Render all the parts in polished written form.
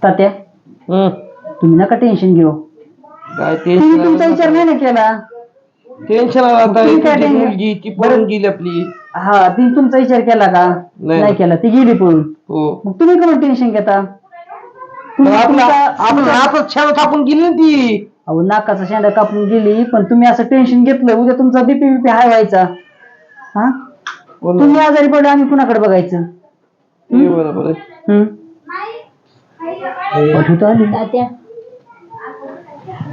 तात्या तुम्ही नका टेन्शन घेऊ. काय तुम्ही तुमचा विचार नाही ना केला. टेन्शन मुलगी ती पळून गेली आपली. हा ती तुमचा विचार केला का? नाही केला, ती गेली पळून. मग तुम्ही कोण टेन्शन घेता? आपण छान कापून गेली ना ती. अहो नाकाचा शेंडा कापून गेली, पण तुम्ही असं टेन्शन घेतलं उद्या तुमचा बीपी हाय व्हायचा. हा तुम्ही आजारी पडले आम्ही कुणाकडे बघायचं? बरोबर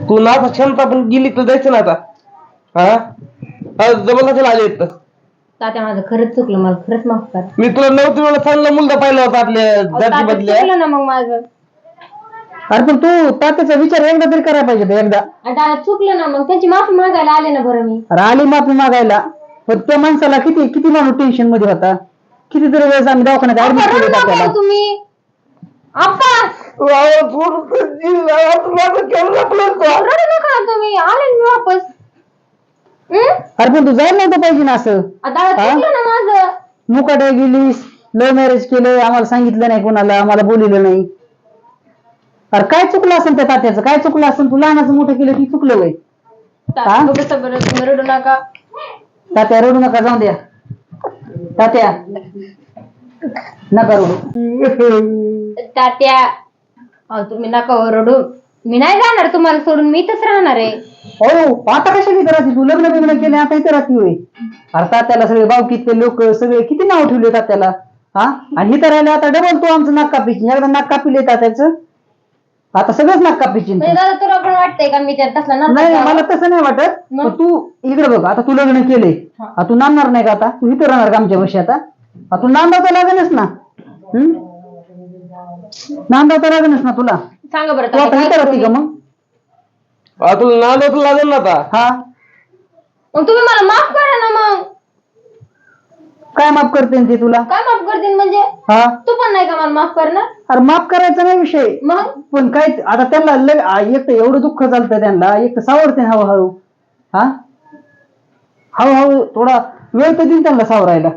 तू नाचा क्षमता पण गेली तर जायचं ना आता. हा जबरदस्त आले तात्या माझं खरंच चुकलं, मला खरंच माफ कर. मी तुला 9 वेळा चांगला मुलगा पाहिला होता आपल्या जाती बदल्या ना मग माझं. अरे पण तू तात्याचा विचार एकदा तरी करायला पाहिजे. एकदा दादा चुकलं ना, मग त्यांची माफी मागायला आले ना. बरं मी आली माफी मागायला, पण त्या माणसाला किती माणूस टेन्शन मध्ये होता. कितीतरी वेळेस आम्ही दवाखान्यात ऍडमिट केलं त्याला. तुम्ही तुम्ही आले मी वापस. अरे पण तू जायला नव्हतं पाहिजे ना असं. माझं मुकाट्या गेलीस, लव्ह मॅरेज केलं, आम्हाला सांगितलं नाही, कोणाला आम्हाला बोललेलं नाही. अरे काय चुकलं असेल त्या तात्याचं? काय चुकलं असेल? तू लहानाचं मोठं केलं ती चुकलं वय. रडू नका तात्या, रडू नका, जाऊ द्या तात्या, नका रडू तात्या. तुम्ही नका रडू, मी नाही जाणार तुम्हाला सोडून, मी इथंच राहणार आहे. हो आता कशाला इथं राहते तू? लग्न बिग्न केले आता इथं राहते होय. अरे तात्याला सगळे भावकीतले लोक सगळे किती नाव ठेवले तात्याला. हा आणि इथं राहिले आता डबल तू आमचं नाक कापीची. एकदा नाक कापिले तात्याचं, आता सगळंच नाक कापीची. दादा तुला पण वाटतंय का मी त्यात तसला? नाही मला तसं नाही वाटत. पण तू इकडे बघ, आता तू लग्न केले, तू नांदणार नाही का? आता तू इथं राहणार का आमच्या वर्षी? आता तू नांदावता लागेलच ना. नांदावता लागेलच ना तुला. सांगा बरं तू आता इथं राहते का मग? तुला नांदावं लागेल ना आता. हा मग तुम्ही मला माफ करा ना. मग काय माफ करते ते तुला? काय माफ करतील म्हणजे? हा तू पण नाही का मला माफ करणार? अरे माफ करायचा नाही विषय, मग पण काय आता त्यांना एक तर एवढं दुःख चालतं त्यांना, एक तर सावरते हळूहळू. हा हळूहळू थोडा वेळ तर देईल त्यांना सावरायला.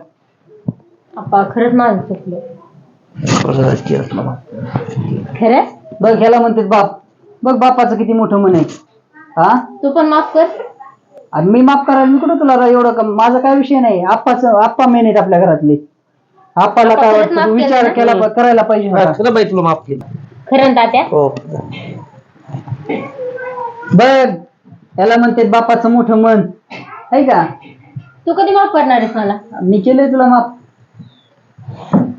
अप्पा खरंच माझं चुकलं. खरं बघ ह्याला म्हणते बाप. बघ बापाचं किती मोठं मन आहे. हा तू पण माफ कर. आणि मी माफ करायला मी कुठं तुला एवढं माझा काय विषय नाही. आप्पा मेन आहेत आपल्या घरातले. आप्पाला काय वाटतं विचार करायला पाहिजे. खरं बाई तुला माफ केलं. खरं तात्या. बघ याला म्हणते बापाचं मोठं मन आहे का? तू कधी माफ करणार आहेस मला? मी केलंय तुला माफ.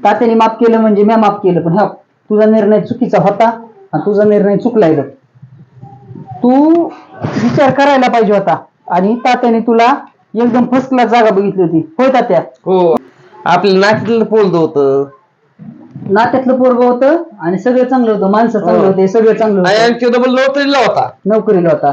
तात्याने माफ केलं म्हणजे मी माफ केलं. पण हा तुझा निर्णय चुकीचा होता आणि तुझा निर्णय चुकलाय. बघ तू विचार करायला पाहिजे होता आणि तात्याने तुला एकदम फर्स्ट क्लास जागा बघितली होती. होय तात्या? हो आपल्या नात्यातलं पोरग होतं. नात्यातलं पोरग होतं आणि सगळं चांगलं होतं. माणसं चांगलं होते, सगळं चांगलं होतं. डबल नोकरीला होता.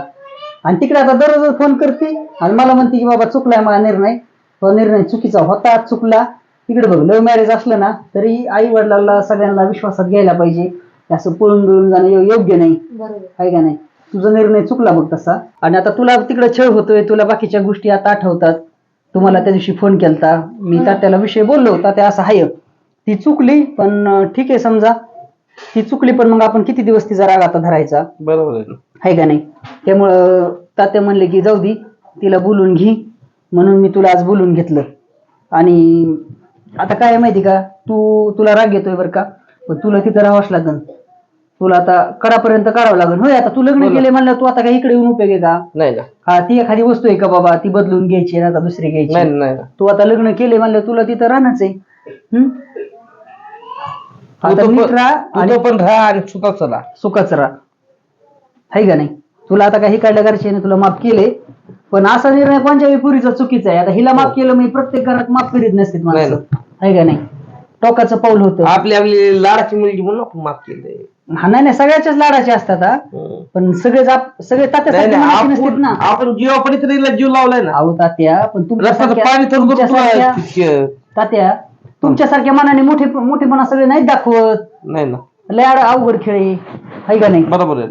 आणि तिकडे आता दररोज फोन करते आणि मला म्हणते की बाबा चुकलाय माझा निर्णय. तो निर्णय चुकीचा होता, चुकला. तिकडे बघ लव्ह मॅरेज असलं ना तरी आई वडिलांना सगळ्यांना विश्वासात घ्यायला पाहिजे. असं पळून बिळून जाणं योग्य नाही. आहे का नाही? तुझा निर्णय चुकला बघ तसा. आणि आता तुला तिकडे छळ होतोय, तुला बाकीच्या गोष्टी आता आठवतात. तुम्हाला त्या दिवशी फोन केलता मी, तात्याला विषय बोललो. तात्या असं हाय, ती चुकली पण ठीक आहे, समजा ती चुकली पण मग आपण किती दिवस तिचा राग आता धरायचा? बरोबर आहे का नाही? त्यामुळं तात्या म्हणले की जाऊ दे, तिला बोलून घे. म्हणून मी तुला आज बोलून घेतलं. आणि आता काय माहिती का, तुला राग येतोय बरं का, पण तुला तिथं राहावंच लागेल. तुला आता कडापर्यंत काढावं लागेल. होय आता तू लग्न केले म्हणलं, तू आता काही इकडे येऊन उपयोग आहे का? नाही. हा ती एखादी वस्तू आहे का बाबा ती बदलून घ्यायची ना आता दुसरी घ्यायची? नाही. तू आता लग्न केले म्हणलं तुला तिथं राहणंच आहे. आता नीट राहा आणि पण राहा आणि सुखाच राहा. आहे का नाही? तुला आता काही काढल्या घरच्याने तुला माफ केले, पण असा निर्णय कोणत्याही पुरीचा चुकीचा आहे. आता हिला माफ केलं म्हणजे प्रत्येक घरात माफ करीत नसते माणसं. आहे का नाही? टोकाचं पाऊल होतं. आपली लाडाची मुलगी म्हणून आपण माफ केलंय. हा नाही सगळ्याच्याच लाडाचे असतात. पण सगळे तात्या नसतात ना. आपण जीवापणी तरी जीव लावलाय ना. अहो तात्या, पण पाणी तात्या तुमच्यासारख्या मनाने मोठेपणा सगळे नाहीत दाखवत. नाही ना. लय अवघड खेळ आहे का नाही? बरोबर आहे.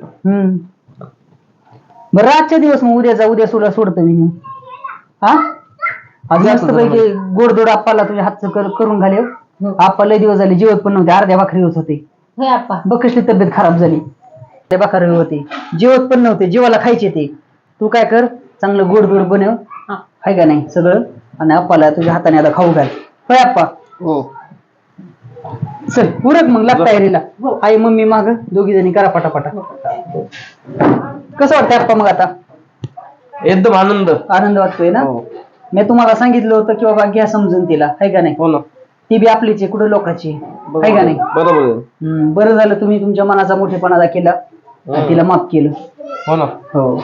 बरं आजच्या दिवस मग उद्या सोडतो मी. हा आज मस्त पैकी गोडधोड आप्पाला तुझ्या हातचं करून घाले. आप्पा लय दिवस झाले जेवत पण नव्हते, अर्ध्या भाकरी होत होते. होय आप्पा. बघ कसली तब्येत खराब झाली. ते बाकार होते, जेवत पण नव्हते, जेवायला खायचे ते. तू काय कर, चांगलं गोड गोड बनव, हाय का नाही सगळं, आणि आप्पाला तुझ्या हाताने आता खाऊ घाल. होय आप्पा. हो. चल उरक मग, लाग तयारीला. आई मम्मी माग, दोघी जणी करा पटापटा. कसं वाटतंय आप्पा मग आता? एकदम आनंद. आनंद वाटतोय ना? हो. मी तुम्हाला सांगितलं होतं की बाबा घ्या समजून तिला, हाय का नाही? हो ना. ती बी आपलीच आहे, कुठं लोकांची आहे, हाय का नाही? बरोबर आहे. बरं झालं तुम्ही तुमच्या मनाचा मोठेपणा केला आणि तिला माफ केलं. हो ना. हो.